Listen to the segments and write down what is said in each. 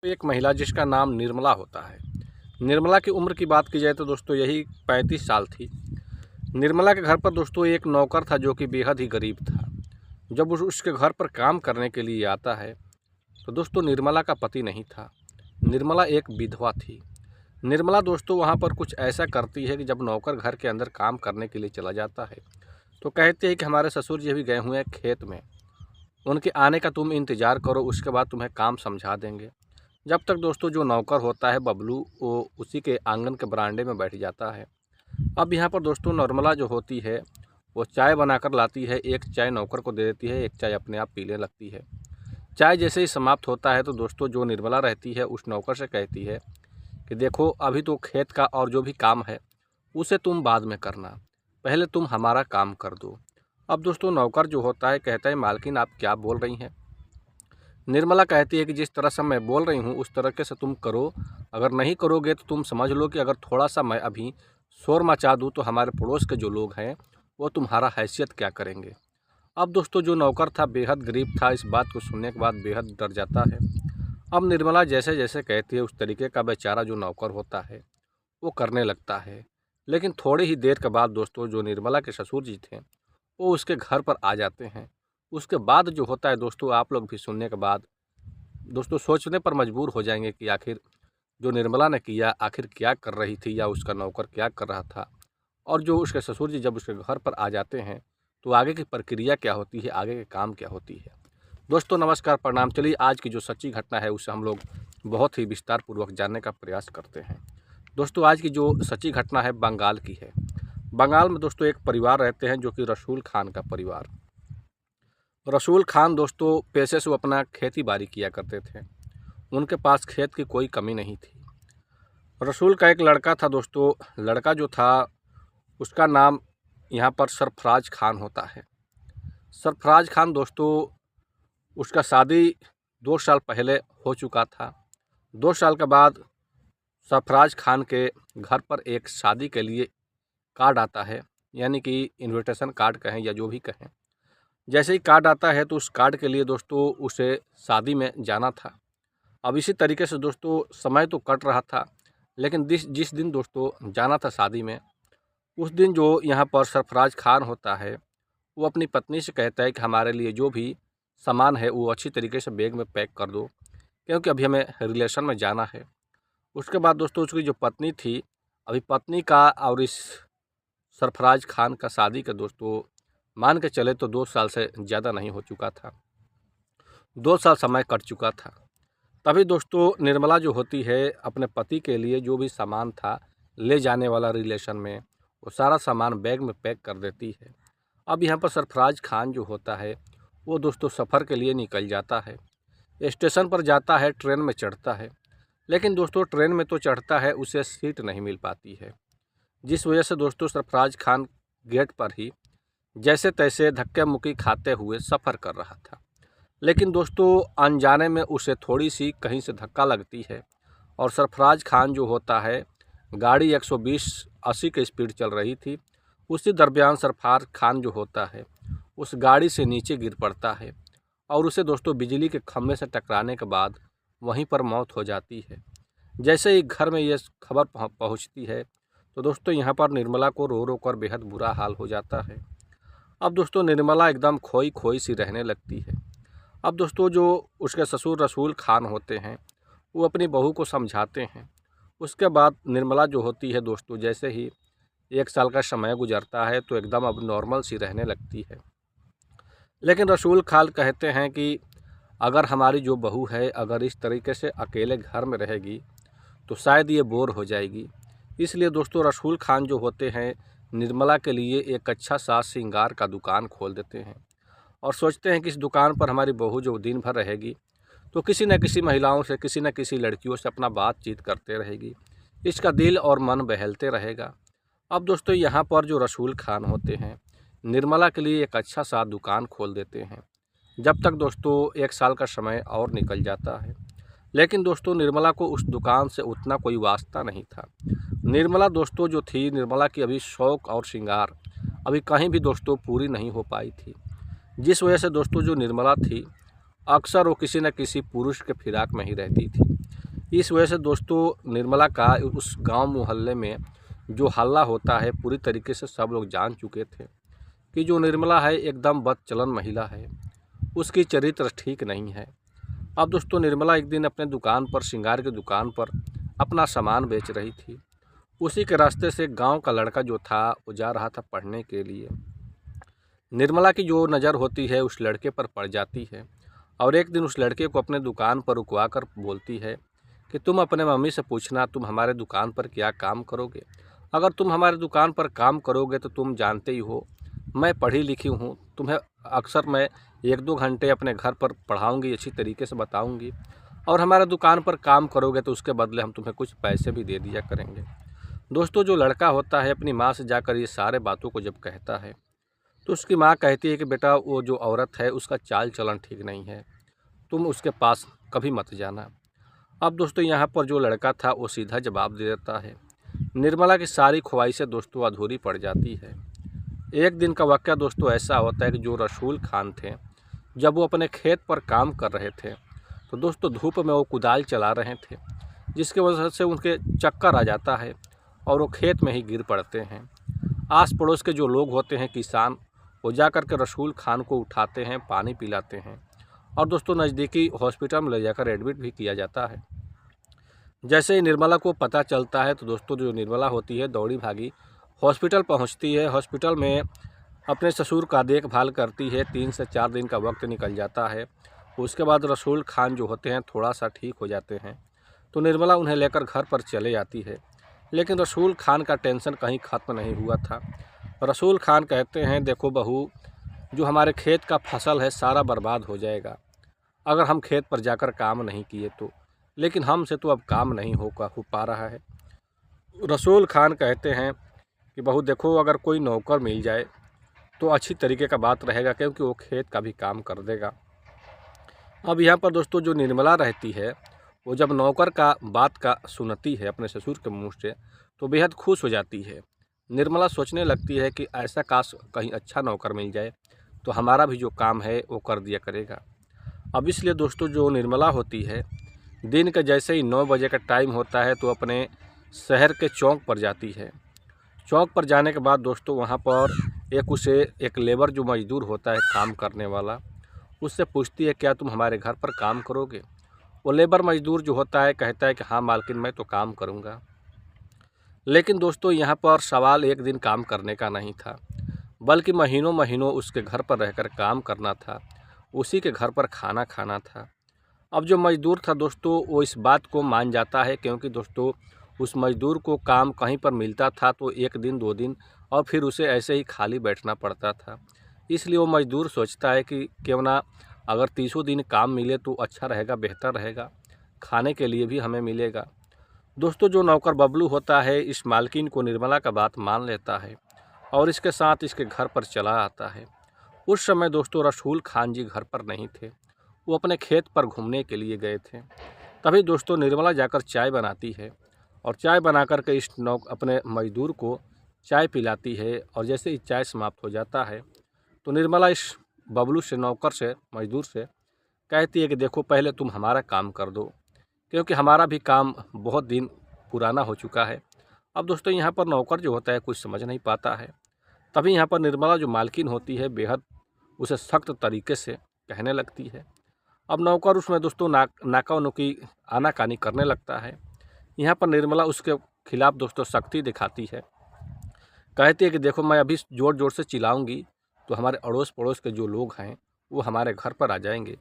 एक महिला जिसका नाम निर्मला होता है। निर्मला की उम्र की बात की जाए तो दोस्तों यही 35 साल थी। निर्मला के घर पर दोस्तों एक नौकर था जो कि बेहद ही गरीब था। जब उसके घर पर काम करने के लिए आता है तो दोस्तों निर्मला का पति नहीं था। निर्मला एक विधवा थी। निर्मला दोस्तों वहाँ पर कुछ ऐसा करती है कि जब नौकर घर के अंदर काम करने के लिए चला जाता है तो कहते हैं कि हमारे ससुर जी भी गए हुए हैं खेत में, उनके आने का तुम इंतज़ार करो, उसके बाद तुम्हें काम समझा देंगे। जब तक दोस्तों जो नौकर होता है बबलू, वो उसी के आंगन के बरामदे में बैठ जाता है। अब यहाँ पर दोस्तों निर्मला जो होती है वो चाय बनाकर लाती है, एक चाय नौकर को दे देती है, एक चाय अपने आप पीने लगती है। चाय जैसे ही समाप्त होता है तो दोस्तों जो निर्मला रहती है उस नौकर से कहती है कि देखो अभी तो खेत का और जो भी काम है उसे तुम बाद में करना, पहले तुम हमारा काम कर दो। अब दोस्तों नौकर जो होता है कहता है मालकिन आप क्या बोल रही हैं। निर्मला कहती है कि जिस तरह से मैं बोल रही हूँ उस तरीके से तुम करो, अगर नहीं करोगे तो तुम समझ लो कि अगर थोड़ा सा मैं अभी शोर मचा दूँ तो हमारे पड़ोस के जो लोग हैं वो तुम्हारा हैसियत क्या करेंगे। अब दोस्तों जो नौकर था बेहद गरीब था, इस बात को सुनने के बाद बेहद डर जाता है। अब निर्मला जैसे जैसे कहती है उस तरीके का बेचारा जो नौकर होता है वो करने लगता है। लेकिन थोड़ी ही देर के बाद दोस्तों जो निर्मला के ससुर जी थे वो उसके घर पर आ जाते हैं। उसके बाद जो होता है दोस्तों आप लोग भी सुनने के बाद दोस्तों सोचने पर मजबूर हो जाएंगे कि आखिर जो निर्मला ने किया आखिर क्या कर रही थी या उसका नौकर क्या कर रहा था। और जो उसके ससुर जी जब उसके घर पर आ जाते हैं तो आगे की प्रक्रिया क्या होती है, आगे के काम क्या होती है। दोस्तों नमस्कार प्रणाम। चलिए आज की जो सच्ची घटना है उसे हम लोग बहुत ही विस्तार पूर्वक जानने का प्रयास करते हैं। दोस्तों आज की जो सच्ची घटना है बंगाल की है। बंगाल में दोस्तों एक परिवार रहते हैं जो कि रसूल खान का परिवार। रसूल खान दोस्तों पेशे से वो अपना खेती बाड़ी किया करते थे। उनके पास खेत की कोई कमी नहीं थी। रसूल का एक लड़का था दोस्तों, लड़का जो था उसका नाम यहाँ पर सरफराज खान होता है। सरफराज खान दोस्तों उसका शादी 2 साल पहले हो चुका था। 2 साल के बाद सरफराज खान के घर पर एक शादी के लिए कार्ड आता है, यानी कि इनविटेशन कार्ड कहें या जो भी कहें। जैसे ही कार्ड आता है तो उस कार्ड के लिए दोस्तों उसे शादी में जाना था। अब इसी तरीके से दोस्तों समय तो कट रहा था, लेकिन जिस जिस दिन दोस्तों जाना था शादी में, उस दिन जो यहाँ पर सरफराज खान होता है वो अपनी पत्नी से कहता है कि हमारे लिए जो भी सामान है वो अच्छी तरीके से बैग में पैक कर दो, क्योंकि अभी हमें रिलेशन में जाना है। उसके बाद दोस्तों उसकी जो पत्नी थी, अभी पत्नी का और इस सरफराज खान का शादी का दोस्तों मान के चले तो 2 साल से ज़्यादा नहीं हो चुका था। 2 साल समय कट चुका था। तभी दोस्तों निर्मला जो होती है अपने पति के लिए जो भी सामान था ले जाने वाला रिलेशन में, वो सारा सामान बैग में पैक कर देती है। अब यहाँ पर सरफराज खान जो होता है वो दोस्तों सफ़र के लिए निकल जाता है। स्टेशन पर जाता है, ट्रेन में चढ़ता है, लेकिन दोस्तों ट्रेन में तो चढ़ता है उसे सीट नहीं मिल पाती है, जिस वजह से दोस्तों सरफराज खान गेट पर ही जैसे तैसे धक्के मुक्की खाते हुए सफ़र कर रहा था। लेकिन दोस्तों अनजाने में उसे थोड़ी सी कहीं से धक्का लगती है और सरफराज खान जो होता है गाड़ी 120-80 की स्पीड चल रही थी। उसी दरमियान सरफराज खान जो होता है उस गाड़ी से नीचे गिर पड़ता है और उसे दोस्तों बिजली के खंभे से टकराने के बाद वहीं पर मौत हो जाती है। जैसे ही घर में ये खबर पहुंचती है तो दोस्तों यहाँ पर निर्मला को रो रो कर बेहद बुरा हाल हो जाता है। अब दोस्तों निर्मला एकदम खोई खोई सी रहने लगती है। अब दोस्तों जो उसके ससुर रसूल खान होते हैं वो अपनी बहू को समझाते हैं। उसके बाद निर्मला जो होती है दोस्तों जैसे ही 1 साल का समय गुजरता है तो एकदम अब नॉर्मल सी रहने लगती है। लेकिन रसूल खान कहते हैं कि अगर हमारी जो बहू है अगर इस तरीके से अकेले घर में रहेगी तो शायद ये बोर हो जाएगी। इसलिए दोस्तों रसूल खान जो होते हैं निर्मला के लिए एक अच्छा सा श्रृंगार का दुकान खोल देते हैं और सोचते हैं कि इस दुकान पर हमारी बहू जो दिन भर रहेगी तो किसी न किसी महिलाओं से, किसी न किसी लड़कियों से अपना बातचीत करते रहेगी, इसका दिल और मन बहलते रहेगा। अब दोस्तों यहाँ पर जो रसूल खान होते हैं निर्मला के लिए एक अच्छा सा दुकान खोल देते हैं। जब तक दोस्तों 1 साल का समय और निकल जाता है, लेकिन दोस्तों निर्मला को उस दुकान से उतना कोई वास्ता नहीं था। निर्मला दोस्तों जो थी, निर्मला की अभी शौक़ और श्रृंगार अभी कहीं भी दोस्तों पूरी नहीं हो पाई थी, जिस वजह से दोस्तों जो निर्मला थी अक्सर वो किसी न किसी पुरुष के फिराक में ही रहती थी। इस वजह से दोस्तों निर्मला का उस गांव मोहल्ले में जो हल्ला होता है, पूरी तरीके से सब लोग जान चुके थे कि जो निर्मला है एकदम बदचलन महिला है, उसकी चरित्र ठीक नहीं है। अब दोस्तों निर्मला एक दिन अपने दुकान पर, श्रृंगार की दुकान पर अपना सामान बेच रही थी। उसी के रास्ते से गांव का लड़का जो था वो जा रहा था पढ़ने के लिए। निर्मला की जो नज़र होती है उस लड़के पर पड़ जाती है और एक दिन उस लड़के को अपने दुकान पर रुकवा कर बोलती है कि तुम अपने मम्मी से पूछना तुम हमारे दुकान पर क्या काम करोगे। अगर तुम हमारे दुकान पर काम करोगे तो तुम जानते ही हो मैं पढ़ी लिखी हूँ, तुम्हें अक्सर मैं 1-2 घंटे अपने घर पर पढ़ाऊँगी, अच्छी तरीके से बताऊँगी, और हमारे दुकान पर काम करोगे तो उसके बदले हम तुम्हें कुछ पैसे भी दे दिया करेंगे। दोस्तों जो लड़का होता है अपनी माँ से जाकर ये सारे बातों को जब कहता है तो उसकी माँ कहती है कि बेटा वो जो औरत है उसका चाल चलन ठीक नहीं है, तुम उसके पास कभी मत जाना। अब दोस्तों यहाँ पर जो लड़का था वो सीधा जवाब दे देता है। निर्मला की सारी ख्वाहिशें दोस्तों अधूरी पड़ जाती है। एक दिन का वाक़या दोस्तों ऐसा होता है कि जो रसूल खान थे, जब वो अपने खेत पर काम कर रहे थे तो दोस्तों धूप में वो कुदाल चला रहे थे, जिसकी वजह से उनके चक्कर आ जाता है और वो खेत में ही गिर पड़ते हैं। आस पड़ोस के जो लोग होते हैं, किसान, वो जा कर के रसूल खान को उठाते हैं, पानी पिलाते हैं और दोस्तों नज़दीकी हॉस्पिटल में ले जाकर एडमिट भी किया जाता है। जैसे ही निर्मला को पता चलता है तो दोस्तों जो निर्मला होती है दौड़ी भागी हॉस्पिटल पहुंचती है। हॉस्पिटल में अपने ससुर का देखभाल करती है। 3 से 4 दिन का वक्त निकल जाता है। उसके बाद रसूल खान जो होते हैं थोड़ा सा ठीक हो जाते हैं तो निर्मला उन्हें लेकर घर पर चले जाती है। लेकिन रसूल खान का टेंशन कहीं ख़त्म नहीं हुआ था। रसूल खान कहते हैं, देखो बहू, जो हमारे खेत का फसल है सारा बर्बाद हो जाएगा अगर हम खेत पर जाकर काम नहीं किए तो, लेकिन हमसे तो अब काम नहीं हो पा रहा है। रसूल खान कहते हैं कि बहू देखो, अगर कोई नौकर मिल जाए तो अच्छी तरीके का बात रहेगा, क्योंकि वो खेत का भी काम कर देगा। अब यहाँ पर दोस्तों जो निर्मला रहती है वो जब नौकर का बात का सुनती है अपने ससुर के मुँह से तो बेहद खुश हो जाती है। निर्मला सोचने लगती है कि ऐसा काश कहीं अच्छा नौकर मिल जाए तो हमारा भी जो काम है वो कर दिया करेगा। अब इसलिए दोस्तों जो निर्मला होती है दिन के जैसे ही 9 बजे का टाइम होता है तो अपने शहर के चौक पर जाती है। चौक पर जाने के बाद दोस्तों वहाँ पर एक लेबर जो मज़दूर होता है काम करने वाला, उससे पूछती है क्या तुम हमारे घर पर काम करोगे। वो लेबर मज़दूर जो होता है कहता है कि हाँ मालकिन, मैं तो काम करूँगा। लेकिन दोस्तों यहाँ पर सवाल एक दिन काम करने का नहीं था, बल्कि महीनों महीनों उसके घर पर रहकर काम करना था, उसी के घर पर खाना खाना था। अब जो मज़दूर था दोस्तों वो इस बात को मान जाता है, क्योंकि दोस्तों उस मज़दूर को काम कहीं पर मिलता था तो 1 दिन 2 दिन और फिर उसे ऐसे ही खाली बैठना पड़ता था। इसलिए वो मज़दूर सोचता है कि क्यों ना अगर 30 दिन काम मिले तो अच्छा रहेगा, बेहतर रहेगा, खाने के लिए भी हमें मिलेगा। दोस्तों जो नौकर बबलू होता है इस मालकिन को निर्मला का बात मान लेता है और इसके साथ इसके घर पर चला आता है। उस समय दोस्तों रसूल खान जी घर पर नहीं थे, वो अपने खेत पर घूमने के लिए गए थे। तभी दोस्तों निर्मला जाकर चाय बनाती है और चाय बना कर के अपने मज़दूर को चाय पिलाती है। और जैसे ही चाय समाप्त हो जाता है तो निर्मला इस बबलू से, नौकर से, मज़दूर से कहती है कि देखो पहले तुम हमारा काम कर दो, क्योंकि हमारा भी काम बहुत दिन पुराना हो चुका है। अब दोस्तों यहाँ पर नौकर जो होता है कुछ समझ नहीं पाता है। तभी यहाँ पर निर्मला जो मालकिन होती है बेहद उसे सख्त तरीके से कहने लगती है। अब नौकर उसमें दोस्तों नाका नुकी आनाकानी करने लगता है। यहाँ पर निर्मला उसके खिलाफ़ दोस्तों सख्ती दिखाती है, कहती है कि देखो मैं अभी ज़ोर ज़ोर से चिल्लाऊंगी तो हमारे अड़ोस पड़ोस के जो लोग हैं वो हमारे घर पर आ जाएंगे,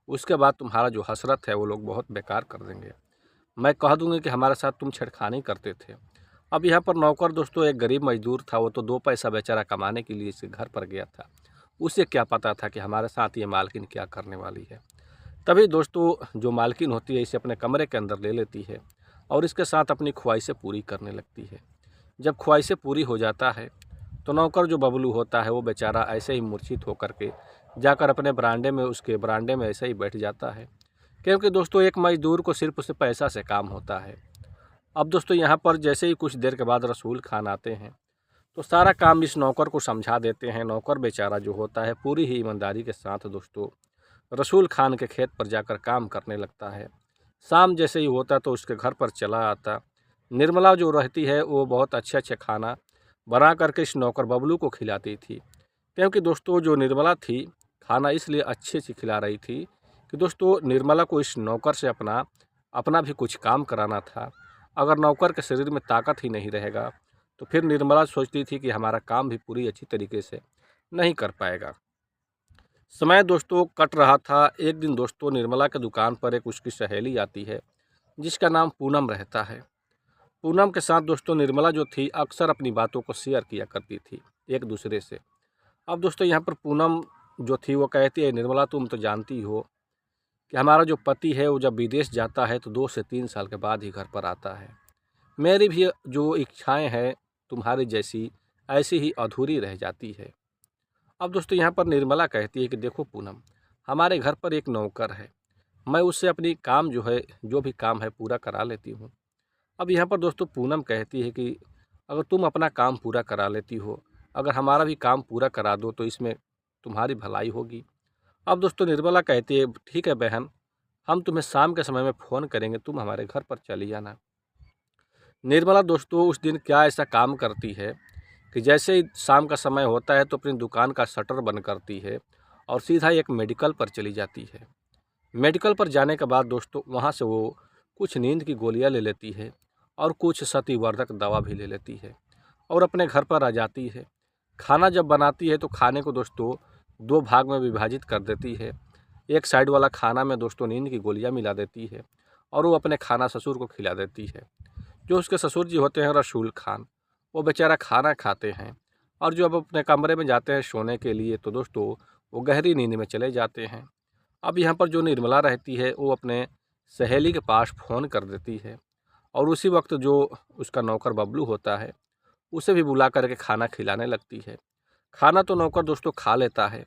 उसके बाद तुम्हारा जो हसरत है वो लोग बहुत बेकार कर देंगे। मैं कह दूंगी कि हमारे साथ तुम छेड़खानी करते थे। अब यहाँ पर नौकर दोस्तों एक गरीब मज़दूर था, वो तो 2 पैसा बेचारा कमाने के लिए इसके घर पर गया था, उसे क्या पता था कि हमारे साथ ये मालकिन क्या करने वाली है। तभी दोस्तों जो मालकिन होती है इसे अपने कमरे के अंदर ले लेती है और इसके साथ अपनी ख्वाहिशें पूरी करने लगती है। जब ख्वाहिशें पूरी हो जाता है तो नौकर जो बबलू होता है वो बेचारा ऐसे ही मूर्छित होकर के जाकर अपने उसके बरांडे में ऐसे ही बैठ जाता है, क्योंकि दोस्तों एक मज़दूर को सिर्फ उसे पैसा से काम होता है। अब दोस्तों यहाँ पर जैसे ही कुछ देर के बाद रसूल खान आते हैं तो सारा काम इस नौकर को समझा देते हैं। नौकर बेचारा जो होता है पूरी ही ईमानदारी के साथ दोस्तों रसूल खान के खेत पर जाकर काम करने लगता है। शाम जैसे ही होता तो उसके घर पर चला आता। निर्मला जो रहती है वो बहुत अच्छे खाना बना करके इस नौकर बबलू को खिलाती थी। क्योंकि दोस्तों जो निर्मला थी खाना इसलिए अच्छे से खिला रही थी कि दोस्तों निर्मला को इस नौकर से अपना अपना भी कुछ काम कराना था। अगर नौकर के शरीर में ताकत ही नहीं रहेगा तो फिर निर्मला सोचती थी कि हमारा काम भी पूरी अच्छी तरीके से नहीं कर पाएगा। समय दोस्तों कट रहा था। एक दिन दोस्तों निर्मला के दुकान पर एक उसकी सहेली आती है जिसका नाम पूनम रहता है। पूनम के साथ दोस्तों निर्मला जो थी अक्सर अपनी बातों को शेयर किया करती थी एक दूसरे से। अब दोस्तों यहाँ पर पूनम जो थी वो कहती है, निर्मला तुम तो जानती हो कि हमारा जो पति है वो जब विदेश जाता है तो 2 से 3 साल के बाद ही घर पर आता है। मेरी भी जो इच्छाएं हैं तुम्हारी जैसी ऐसी ही अधूरी रह जाती है। अब दोस्तों यहाँ पर निर्मला कहती है कि देखो पूनम, हमारे घर पर एक नौकर है, मैं उससे अपनी काम जो है जो भी काम है पूरा करा लेती हूँ। अब यहाँ पर दोस्तों पूनम कहती है कि अगर तुम अपना काम पूरा करा लेती हो, अगर हमारा भी काम पूरा करा दो तो इसमें तुम्हारी भलाई होगी। अब दोस्तों निर्मला कहती है ठीक है बहन, हम तुम्हें शाम के समय में फ़ोन करेंगे, तुम हमारे घर पर चली आना। निर्मला दोस्तों उस दिन क्या ऐसा काम करती है कि जैसे ही शाम का समय होता है तो अपनी दुकान का शटर बंद करती है और सीधा एक मेडिकल पर चली जाती है। मेडिकल पर जाने के बाद दोस्तों वहाँ से वो कुछ नींद की गोलियाँ ले लेती है और कुछ सतिवर्धक दवा भी ले लेती है और अपने घर पर आ जाती है। खाना जब बनाती है तो खाने को दोस्तों 2 भाग में विभाजित कर देती है। एक साइड वाला खाना में दोस्तों नींद की गोलियाँ मिला देती है और वो अपने खाना ससुर को खिला देती है। जो उसके ससुर जी होते हैं रसूल खान, वो बेचारा खाना खाते हैं और जो अब अपने कमरे में जाते हैं सोने के लिए तो दोस्तों वो गहरी नींद में चले जाते हैं। अब यहाँ पर जो निर्मला रहती है वो अपने सहेली के पास फ़ोन कर देती है और उसी वक्त जो उसका नौकर बबलू होता है उसे भी बुला करके खाना खिलाने लगती है। खाना तो नौकर दोस्तों खा लेता है,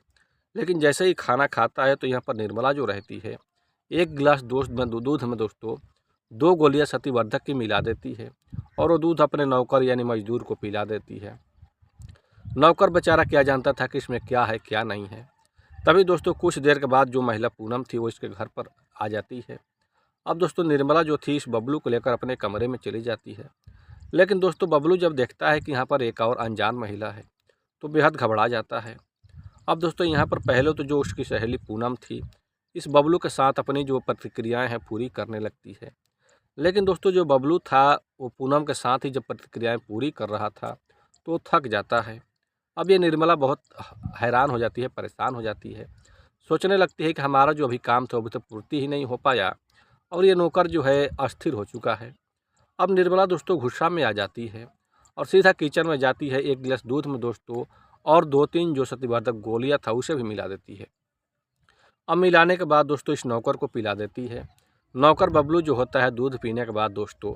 लेकिन जैसे ही खाना खाता है तो यहाँ पर निर्मला जो रहती है 1 गिलास दूध में दोस्तों 2 गोलियां सतिवर्धक की मिला देती है और वो दूध अपने नौकर यानी मजदूर को पिला देती है। नौकर बेचारा क्या जानता था कि इसमें क्या है क्या नहीं है। तभी दोस्तों कुछ देर के बाद जो महिला पूनम थी वो इसके घर पर आ जाती है। अब दोस्तों निर्मला जो थी इस बबलू को लेकर अपने कमरे में चली जाती है, लेकिन दोस्तों बबलू जब देखता है कि यहाँ पर एक और अनजान महिला है तो बेहद घबरा जाता है। अब दोस्तों यहाँ पर पहले तो जो उसकी सहेली पूनम थी इस बबलू के साथ अपनी जो प्रतिक्रियाएं हैं पूरी करने लगती है, लेकिन दोस्तों जो बबलू था वो पूनम के साथ ही जब प्रतिक्रियाएं पूरी कर रहा था तो वो थक जाता है। अब ये निर्मला बहुत हैरान हो जाती है, परेशान हो जाती है, सोचने लगती है कि हमारा जो अभी काम था अभी तो पूर्ति ही नहीं हो पाया और ये नौकर जो है अस्थिर हो चुका है। अब निर्मला दोस्तों गुस्सा में आ जाती है और सीधा किचन में जाती है। 1 गिलास दूध में दोस्तों और 2-3 जो सतिवर्धक गोलियां था उसे भी मिला देती है। अब मिलाने के बाद दोस्तों इस नौकर को पिला देती है। नौकर बबलू जो होता है दूध पीने के बाद दोस्तों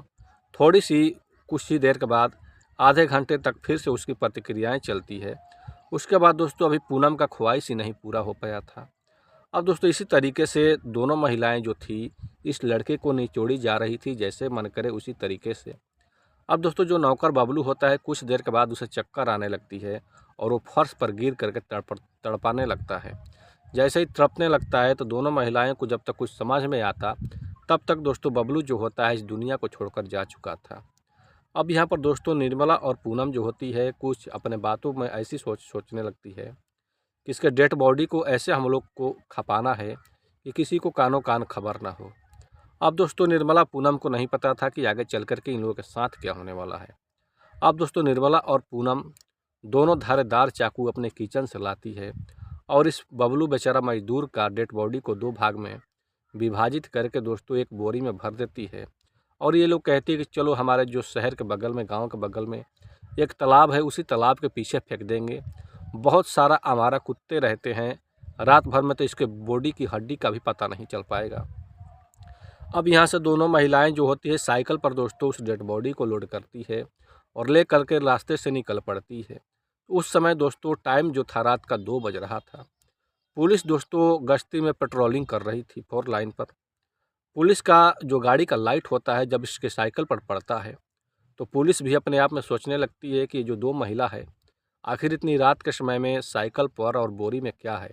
थोड़ी सी कुछ ही देर के बाद आधे घंटे तक फिर से उसकी प्रतिक्रियाएं चलती है। उसके बाद दोस्तों अभी पूनम का ख्वाहिश ही नहीं पूरा हो पाया था। अब दोस्तों इसी तरीके से दोनों महिलाएं जो थी इस लड़के को निचोड़ी जा रही थी जैसे मन करे उसी तरीके से। अब दोस्तों जो नौकर बबलू होता है कुछ देर के बाद उसे चक्कर आने लगती है और वो फर्श पर गिर करके तड़पाने लगता है। जैसे ही तड़पने लगता है तो दोनों महिलाएं को जब तक कुछ समझ में आता तब तक दोस्तों बबलू जो होता है इस दुनिया को छोड़कर जा चुका था। अब यहाँ पर दोस्तों निर्मला और पूनम जो होती है कुछ अपने बातों में ऐसी सोचने लगती है कि इसके डेड बॉडी को ऐसे हम लोग को खपाना है कि किसी को कानो कान खबर ना हो। अब दोस्तों निर्मला पूनम को नहीं पता था कि आगे चल कर के इन लोगों के साथ क्या होने वाला है। अब दोस्तों निर्मला और पूनम दोनों धारेदार चाकू अपने किचन से लाती है और इस बबलू बेचारा मजदूर का डेड बॉडी को 2 भाग में विभाजित करके दोस्तों एक बोरी में भर देती है। और ये लोग कहती है कि चलो हमारे जो शहर के बगल में गांव के बगल में एक तालाब है उसी तालाब के पीछे फेंक देंगे। बहुत सारा आवारा कुत्ते रहते हैं, रात भर में तो इसके बॉडी की हड्डी का भी पता नहीं चल पाएगा। अब यहाँ से दोनों महिलाएं जो होती है साइकिल पर दोस्तों उस डेड बॉडी को लोड करती है और ले करके रास्ते से निकल पड़ती है। उस समय दोस्तों टाइम जो था रात का 2 बज रहा था। पुलिस दोस्तों गश्ती में पेट्रोलिंग कर रही थी 4 लाइन पर। पुलिस का जो गाड़ी का लाइट होता है जब इसके साइकिल पर पड़ता है तो पुलिस भी अपने आप में सोचने लगती है कि जो 2 महिला है आखिर इतनी रात के समय में साइकिल पर और बोरी में क्या है।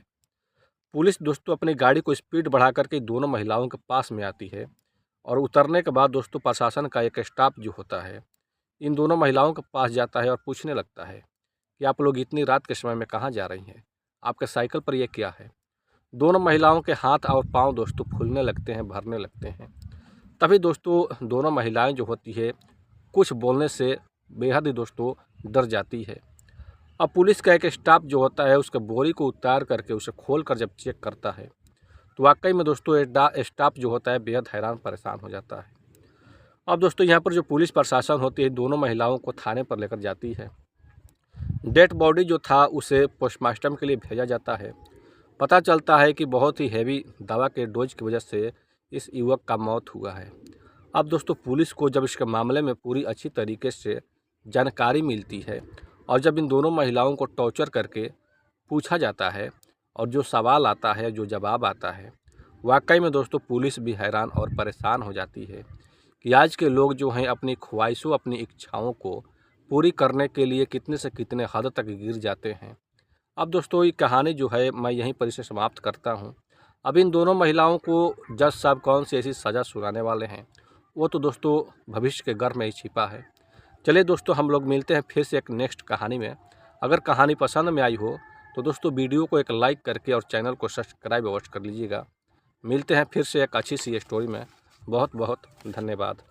पुलिस दोस्तों अपनी गाड़ी को स्पीड बढ़ा करके दोनों महिलाओं के पास में आती है और उतरने के बाद दोस्तों प्रशासन का एक स्टाफ जो होता है इन दोनों महिलाओं के पास जाता है और पूछने लगता है कि आप लोग इतनी रात के समय में कहाँ जा रही हैं, आपके साइकिल पर ये क्या है। दोनों महिलाओं के हाथ और पाँव दोस्तों फूलने लगते हैं, भरने लगते हैं। तभी दोस्तों दोनों महिलाएं जो होती है कुछ बोलने से बेहद ही दोस्तों डर जाती है। अब पुलिस का एक स्टाफ जो होता है उसके बोरी को उतार करके उसे खोल कर जब चेक करता है तो वाकई में दोस्तों स्टाफ जो होता है बेहद हैरान परेशान हो जाता है। अब दोस्तों यहाँ पर जो पुलिस प्रशासन होती है दोनों महिलाओं को थाने पर लेकर जाती है। डेड बॉडी जो था उसे पोस्टमार्टम के लिए भेजा जाता है। पता चलता है कि बहुत ही हैवी दवा के डोज की वजह से इस युवक का मौत हुआ है। अब दोस्तों पुलिस को जब इसके मामले में पूरी अच्छी तरीके से जानकारी मिलती है और जब इन दोनों महिलाओं को टॉर्चर करके पूछा जाता है और जो सवाल आता है, जो जवाब आता है, वाकई में दोस्तों पुलिस भी हैरान और परेशान हो जाती है कि आज के लोग जो हैं अपनी ख्वाहिशों, अपनी इच्छाओं को पूरी करने के लिए कितने से कितने हद तक गिर जाते हैं। अब दोस्तों ये कहानी जो है मैं यहीं पर इसे समाप्त करता हूँ। अब इन दोनों महिलाओं को जज साहब कौन सी ऐसी सज़ा सुनाने वाले हैं वो तो दोस्तों भविष्य के गर्भ में ही छिपा है। चलिए दोस्तों हम लोग मिलते हैं फिर से एक नेक्स्ट कहानी में। अगर कहानी पसंद में आई हो तो दोस्तों वीडियो को एक लाइक करके और चैनल को सब्सक्राइब अवश्य कर लीजिएगा। मिलते हैं फिर से एक अच्छी सी स्टोरी में। बहुत बहुत धन्यवाद।